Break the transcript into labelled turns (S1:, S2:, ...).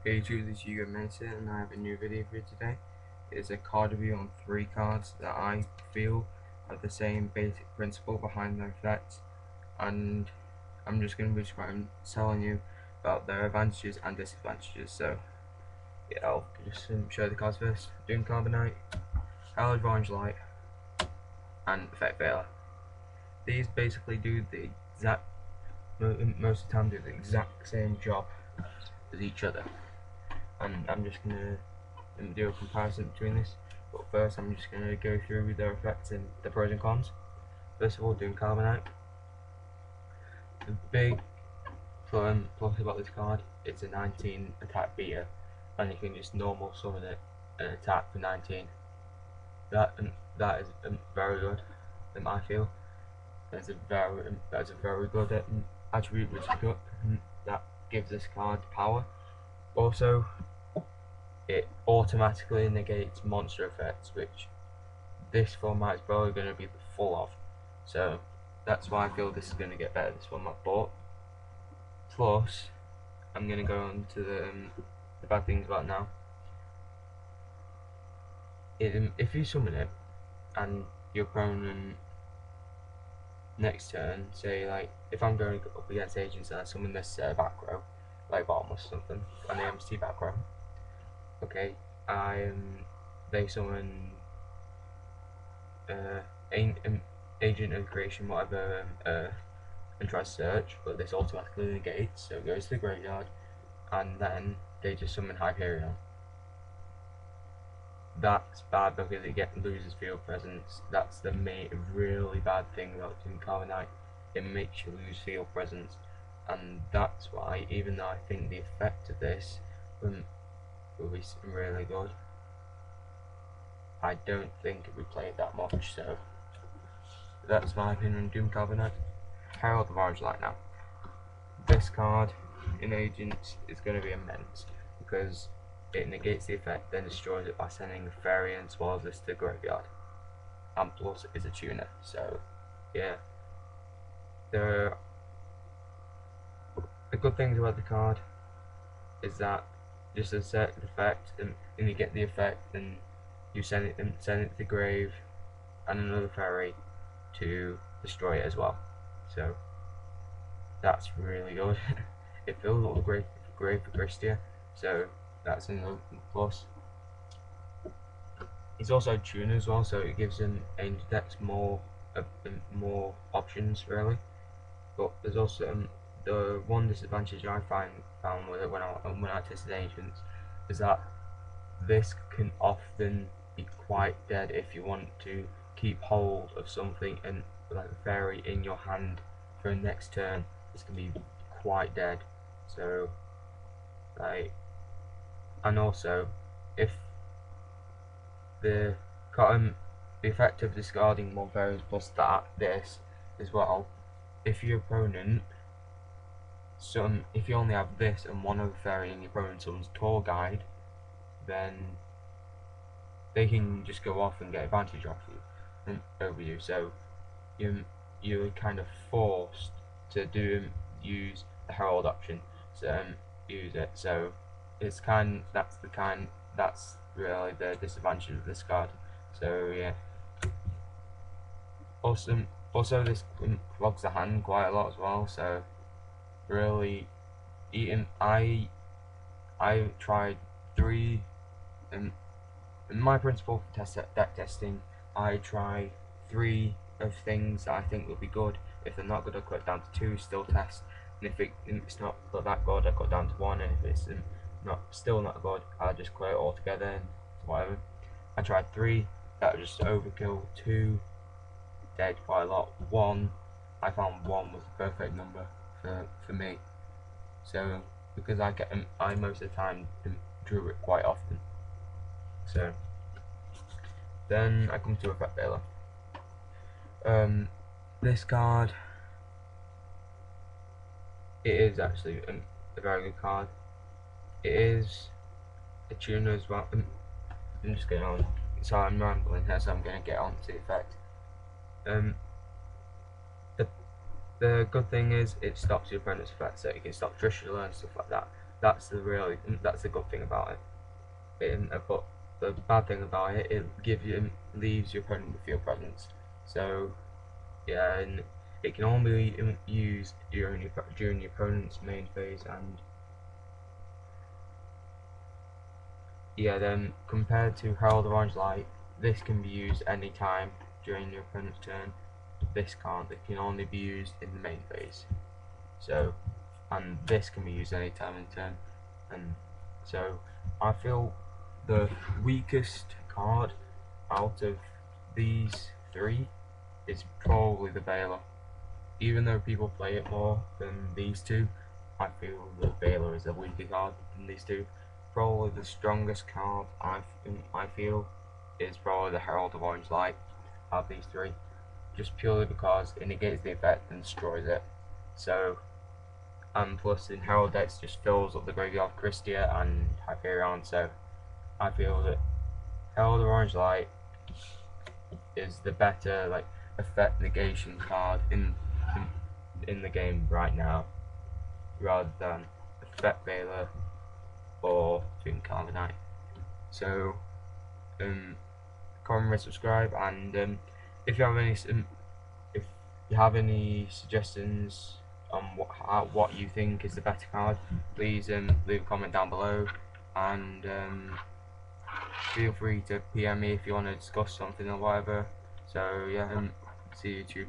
S1: Hey YouTube, this is YugiohMenace and I have a new video for you today. It's a card review on 3 cards that I feel have the same basic principle behind their effects, and I'm just going to be telling you about their advantages and disadvantages. So yeah, I'll just show the cards first. Doomcaliber Knight, Herald of Orange Light, and Effect Veiler. These basically do the exact, most of the time do the exact same job as each other. And I'm just going to do a comparison between this, but first I'm just going to go through their effects and the pros and cons. First of all, Doomcaliber Knight. The big plus about this card, it's a 19 attack beater, and you can just normal summon it and attack for 19. That is very good. I feel that's a very good attribute which is good, that gives this card power. Also, it automatically negates monster effects, which this format is probably going to be full of. So that's why I feel this is going to get better, this one I bought. Plus, I'm going to go on to the bad things about now. If you summon it and your opponent next turn, say like if I'm going up against agents and I summon this back row, like bottom or something, an AMC back row. Okay, they summon agent of creation, whatever, and try to search, but this automatically negates, so it goes to the graveyard, and then they just summon Hyperion. That's bad because it loses field presence. That's the really bad thing about Doomcaliber Knight. It makes you lose field presence, and that's why, even though I think the effect of this will be really good, I don't think it would play that much. So that's my opinion on Doomcaliber Knight. Herald of Orange Light now. This card in Agents is going to be immense because it negates the effect, then destroys it by sending a fairy and swallows this to the graveyard. And plus it's a tuner, so yeah. The good things about the card is that just a set effect, and you get the effect, and you send it to the grave and another fairy to destroy it as well. So that's really good. It fills all the grave for Christia, so that's another plus. He's also a tuner as well, so it gives him angel decks more options really. But there's also the one disadvantage I found with it when I tested agents is that this can often be quite dead if you want to keep hold of something and like a fairy in your hand for the next turn. This can be quite dead. So like, and also if the effect of discarding one fairy plus this as well, if your opponent if you only have this and one other fairy in your opponent summons Tour Guide, then they can just go off and get advantage off you and over you. So you're kind of forced to use the Herald option to use it. So it's that's really the disadvantage of this card. So yeah. Also this clogs the hand quite a lot as well. So really, I tried 3, and in my principle for deck testing, I try 3 of things that I think will be good. If they're not good, I'll cut it down to 2, still test, and if it's not that good, I'll cut it down to 1, and if it's still not good, I'll just quit it altogether and whatever. I tried 3, that was just overkill. 2, dead quite a lot. 1, I found 1 was the perfect number for me. So because I most of the time drew it quite often. So then I come to Effect Veiler. This card, it is actually a very good card. It is a tuner as well. I'm just getting on. Sorry, I'm rambling here, so I'm going to get on to the effect. The good thing is it stops your opponent's effect, so you can stop Trishula and stuff like that. That's that's the good thing about it. But the bad thing about it, leaves your opponent with field presence. So yeah, and it can only be used during your opponent's main phase, and yeah, then compared to Herald of Orange Light, this can be used anytime during your opponent's turn. This can't. It can only be used in the main phase. So, and this can be used anytime in turn. And so, I feel the weakest card out of these three is probably the Baylor. Even though people play it more than these two, I feel that Baylor is a weaker card than these two. Probably the strongest card I feel is probably the Herald of Orange Light out of these three, just purely because it negates the effect and destroys it. So, and plus in Herald decks just fills up the graveyard of Christia and Hyperion, so I feel that Herald of Orange Light is the better effect negation card in the game right now, rather than Effect Baylor or Doomcaliber Knight. So, comment, subscribe, and if you have any suggestions on what you think is the better card, please leave a comment down below, and feel free to PM me if you want to discuss something or whatever. So yeah, see you YouTube.